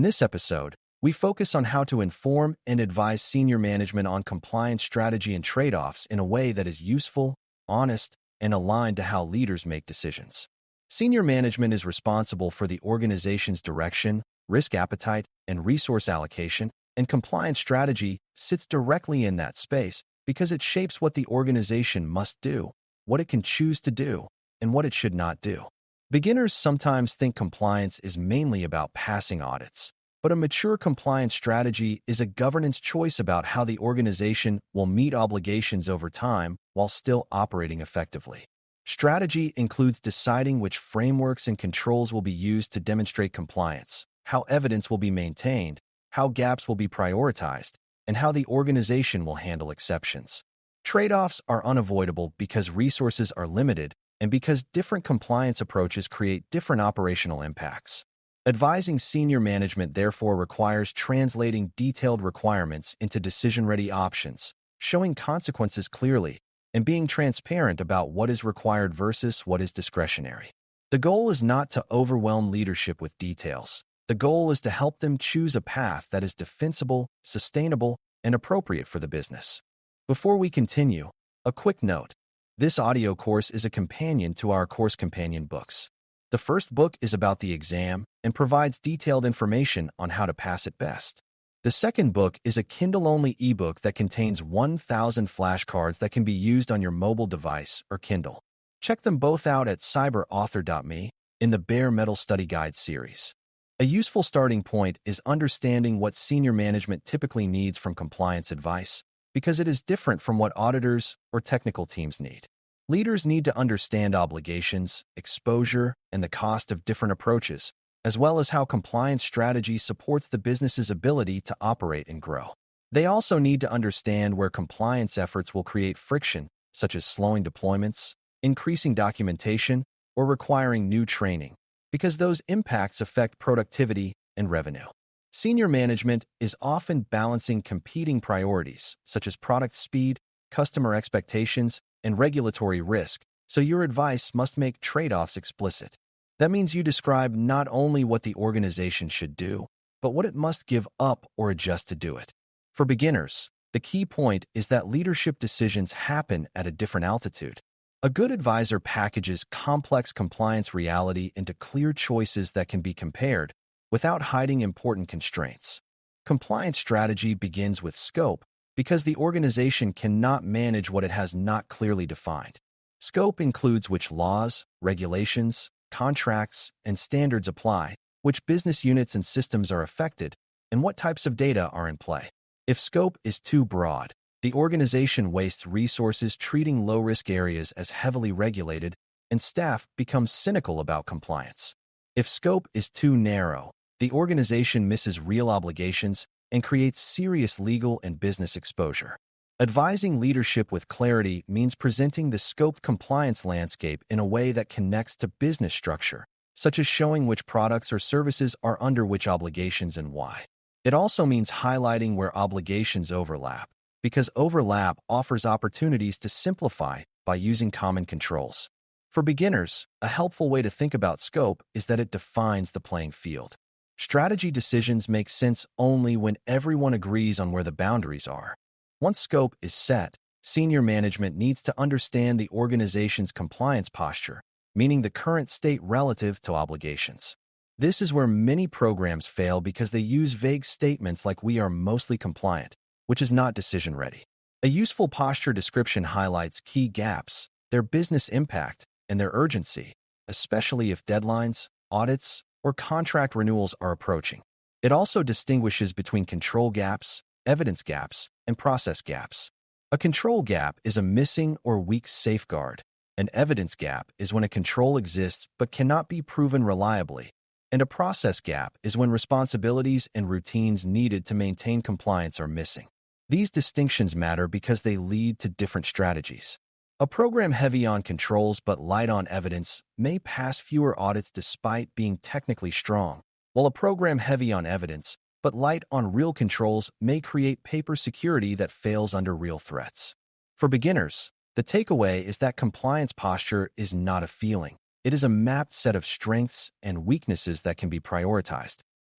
this episode, we focus on how to inform and advise senior management on compliance strategy and trade-offs in a way that is useful, honest, and aligned to how leaders make decisions. Senior management is responsible for the organization's direction, risk appetite, and resource allocation, and compliance strategy sits directly in that space because it shapes what the organization must do, what it can choose to do, and what it should not do. Beginners sometimes think compliance is mainly about passing audits, but a mature compliance strategy is a governance choice about how the organization will meet obligations over time while still operating effectively. Strategy includes deciding which frameworks and controls will be used to demonstrate compliance, how evidence will be maintained, how gaps will be prioritized, and how the organization will handle exceptions. Trade-offs are unavoidable because resources are limited and because different compliance approaches create different operational impacts. Advising senior management therefore requires translating detailed requirements into decision-ready options, showing consequences clearly, and being transparent about what is required versus what is discretionary. The goal is not to overwhelm leadership with details. The goal is to help them choose a path that is defensible, sustainable, and appropriate for the business. Before we continue, a quick note. This audio course is a companion to our course companion books. The first book is about the exam and provides detailed information on how to pass it best. The second book is a Kindle-only ebook that contains 1,000 flashcards that can be used on your mobile device or Kindle. Check them both out at cyber.author.me in the Bare Metal Study Guide series. A useful starting point is understanding what senior management typically needs from compliance advice, because it is different from what auditors or technical teams need. Leaders need to understand obligations, exposure, and the cost of different approaches, as well as how compliance strategy supports the business's ability to operate and grow. They also need to understand where compliance efforts will create friction, such as slowing deployments, increasing documentation, or requiring new training, because those impacts affect productivity and revenue. Senior management is often balancing competing priorities, such as product speed, customer expectations, and regulatory risk, so your advice must make trade-offs explicit. That means you describe not only what the organization should do, but what it must give up or adjust to do it. For beginners, the key point is that leadership decisions happen at a different altitude. A good advisor packages complex compliance reality into clear choices that can be compared without hiding important constraints. Compliance strategy begins with scope because the organization cannot manage what it has not clearly defined. Scope includes which laws, regulations, contracts, and standards apply, which business units and systems are affected, and what types of data are in play. If scope is too broad, the organization wastes resources treating low-risk areas as heavily regulated, and staff becomes cynical about compliance. If scope is too narrow, the organization misses real obligations and creates serious legal and business exposure. Advising leadership with clarity means presenting the scoped compliance landscape in a way that connects to business structure, such as showing which products or services are under which obligations and why. It also means highlighting where obligations overlap, because overlap offers opportunities to simplify by using common controls. For beginners, a helpful way to think about scope is that it defines the playing field. Strategy decisions make sense only when everyone agrees on where the boundaries are. Once scope is set, senior management needs to understand the organization's compliance posture, meaning the current state relative to obligations. This is where many programs fail because they use vague statements like "we are mostly compliant," which is not decision-ready. A useful posture description highlights key gaps, their business impact, and their urgency, especially if deadlines, audits, or contract renewals are approaching. It also distinguishes between control gaps, evidence gaps, and process gaps. A control gap is a missing or weak safeguard. An evidence gap is when a control exists but cannot be proven reliably. And a process gap is when responsibilities and routines needed to maintain compliance are missing. These distinctions matter because they lead to different strategies. A program heavy on controls but light on evidence may pass fewer audits despite being technically strong, while a program heavy on evidence but light on real controls may create paper security that fails under real threats. For beginners, the takeaway is that compliance posture is not a feeling. It is a mapped set of strengths and weaknesses that can be prioritized.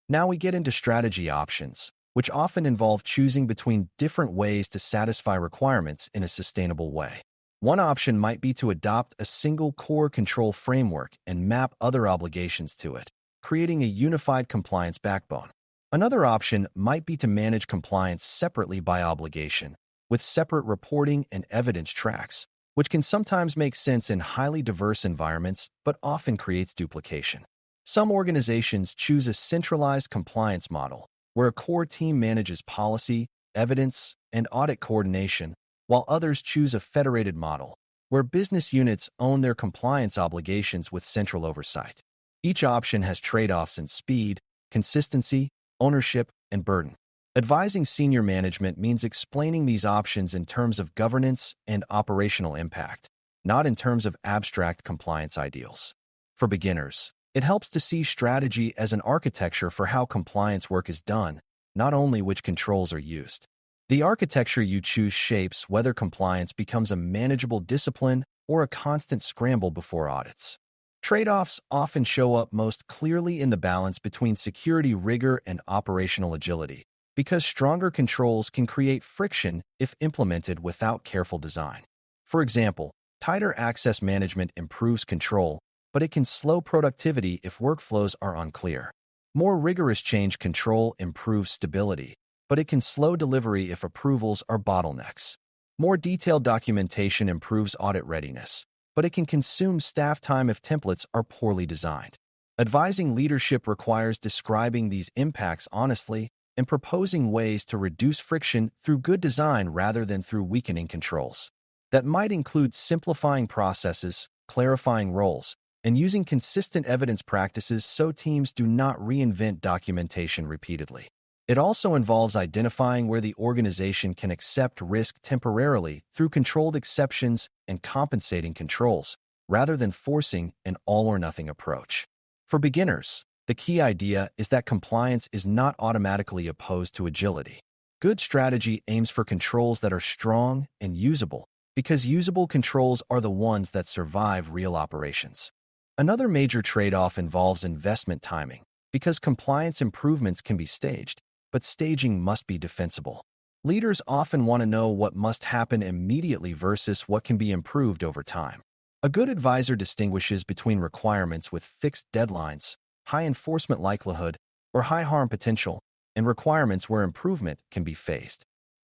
Now we get into strategy options, which often involve choosing between different ways to satisfy requirements in a sustainable way. One option might be to adopt a single core control framework and map other obligations to it, creating a unified compliance backbone. Another option might be to manage compliance separately by obligation, with separate reporting and evidence tracks, which can sometimes make sense in highly diverse environments but often creates duplication. Some organizations choose a centralized compliance model, where a core team manages policy, evidence, and audit coordination, while others choose a federated model, where business units own their compliance obligations with central oversight. Each option has trade-offs in speed, consistency, ownership, and burden. Advising senior management means explaining these options in terms of governance and operational impact, not in terms of abstract compliance ideals. For beginners, it helps to see strategy as an architecture for how compliance work is done, not only which controls are used. The architecture you choose shapes whether compliance becomes a manageable discipline or a constant scramble before audits. Trade-offs often show up most clearly in the balance between security rigor and operational agility, because stronger controls can create friction if implemented without careful design. For example, tighter access management improves control, but it can slow productivity if workflows are unclear. More rigorous change control improves stability, but it can slow delivery if approvals are bottlenecks. More detailed documentation improves audit readiness, but it can consume staff time if templates are poorly designed. Advising leadership requires describing these impacts honestly and proposing ways to reduce friction through good design rather than through weakening controls. That might include simplifying processes, clarifying roles, and using consistent evidence practices so teams do not reinvent documentation repeatedly. It also involves identifying where the organization can accept risk temporarily through controlled exceptions and compensating controls, rather than forcing an all-or-nothing approach. For beginners, the key idea is that compliance is not automatically opposed to agility. Good strategy aims for controls that are strong and usable, because usable controls are the ones that survive real operations. Another major trade-off involves investment timing, because compliance improvements can be staged, but staging must be defensible. Leaders often want to know what must happen immediately versus what can be improved over time. A good advisor distinguishes between requirements with fixed deadlines, high enforcement likelihood, or high harm potential, and requirements where improvement can be phased.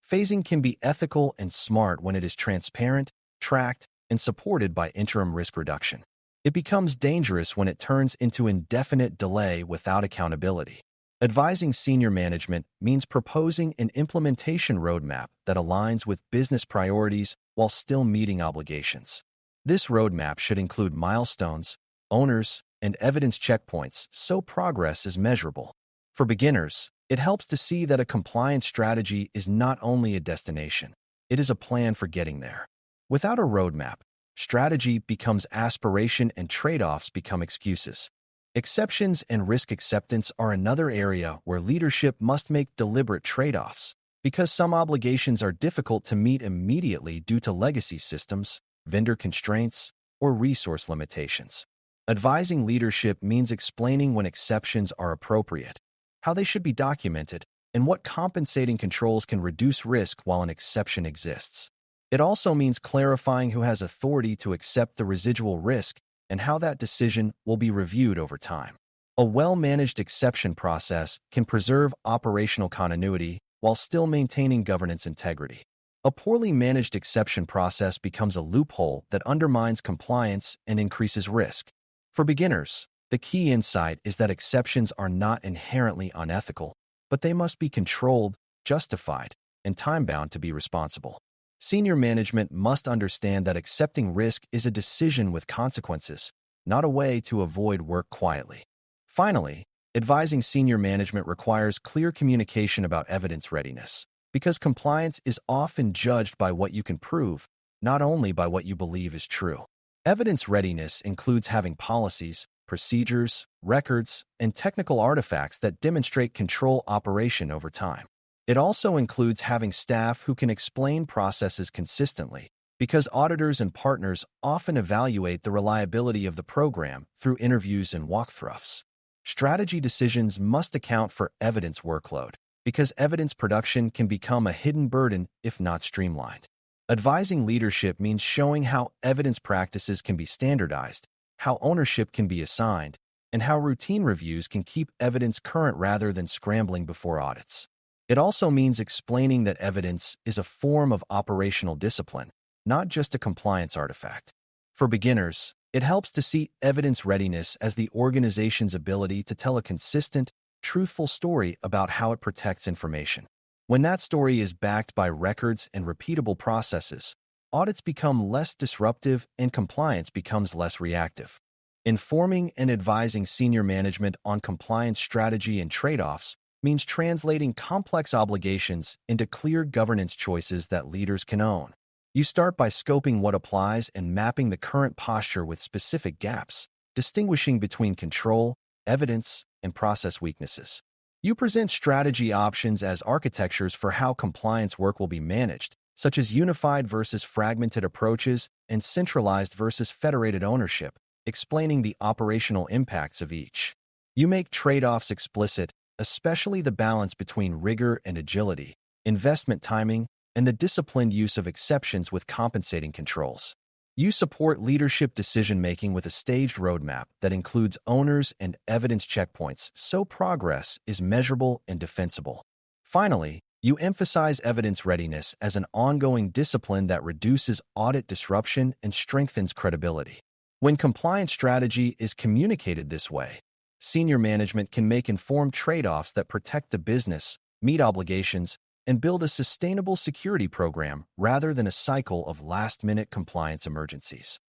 Phasing can be ethical and smart when it is transparent, tracked, and supported by interim risk reduction. It becomes dangerous when it turns into indefinite delay without accountability. Advising senior management means proposing an implementation roadmap that aligns with business priorities while still meeting obligations. This roadmap should include milestones, owners, and evidence checkpoints so progress is measurable. For beginners, it helps to see that a compliance strategy is not only a destination, it is a plan for getting there. Without a roadmap, strategy becomes aspiration and trade-offs become excuses. Exceptions and risk acceptance are another area where leadership must make deliberate trade-offs, because some obligations are difficult to meet immediately due to legacy systems, vendor constraints, or resource limitations. Advising leadership means explaining when exceptions are appropriate, how they should be documented, and what compensating controls can reduce risk while an exception exists. It also means clarifying who has authority to accept the residual risk and how that decision will be reviewed over time. A well-managed exception process can preserve operational continuity while still maintaining governance integrity. A poorly managed exception process becomes a loophole that undermines compliance and increases risk. For beginners, the key insight is that exceptions are not inherently unethical, but they must be controlled, justified, and time-bound to be responsible. Senior management must understand that accepting risk is a decision with consequences, not a way to avoid work quietly. Finally, advising senior management requires clear communication about evidence readiness, because compliance is often judged by what you can prove, not only by what you believe is true. Evidence readiness includes having policies, procedures, records, and technical artifacts that demonstrate control operation over time. It also includes having staff who can explain processes consistently, because auditors and partners often evaluate the reliability of the program through interviews and walkthroughs. Strategy decisions must account for evidence workload, because evidence production can become a hidden burden if not streamlined. Advising leadership means showing how evidence practices can be standardized, how ownership can be assigned, and how routine reviews can keep evidence current rather than scrambling before audits. It also means explaining that evidence is a form of operational discipline, not just a compliance artifact. For beginners, it helps to see evidence readiness as the organization's ability to tell a consistent, truthful story about how it protects information. When that story is backed by records and repeatable processes, audits become less disruptive and compliance becomes less reactive. Informing and advising senior management on compliance strategy and trade-offs means translating complex obligations into clear governance choices that leaders can own. You start by scoping what applies and mapping the current posture with specific gaps, distinguishing between control, evidence, and process weaknesses. You present strategy options as architectures for how compliance work will be managed, such as unified versus fragmented approaches and centralized versus federated ownership, explaining the operational impacts of each. You make trade-offs explicit, especially the balance between rigor and agility, investment timing, and the disciplined use of exceptions with compensating controls. You support leadership decision-making with a staged roadmap that includes owners and evidence checkpoints so progress is measurable and defensible. Finally, you emphasize evidence readiness as an ongoing discipline that reduces audit disruption and strengthens credibility. When compliance strategy is communicated this way, senior management can make informed trade-offs that protect the business, meet obligations, and build a sustainable security program rather than a cycle of last-minute compliance emergencies.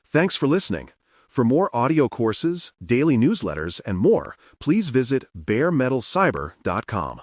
Thanks for listening. For more audio courses, daily newsletters, and more, please visit baremetalcyber.com.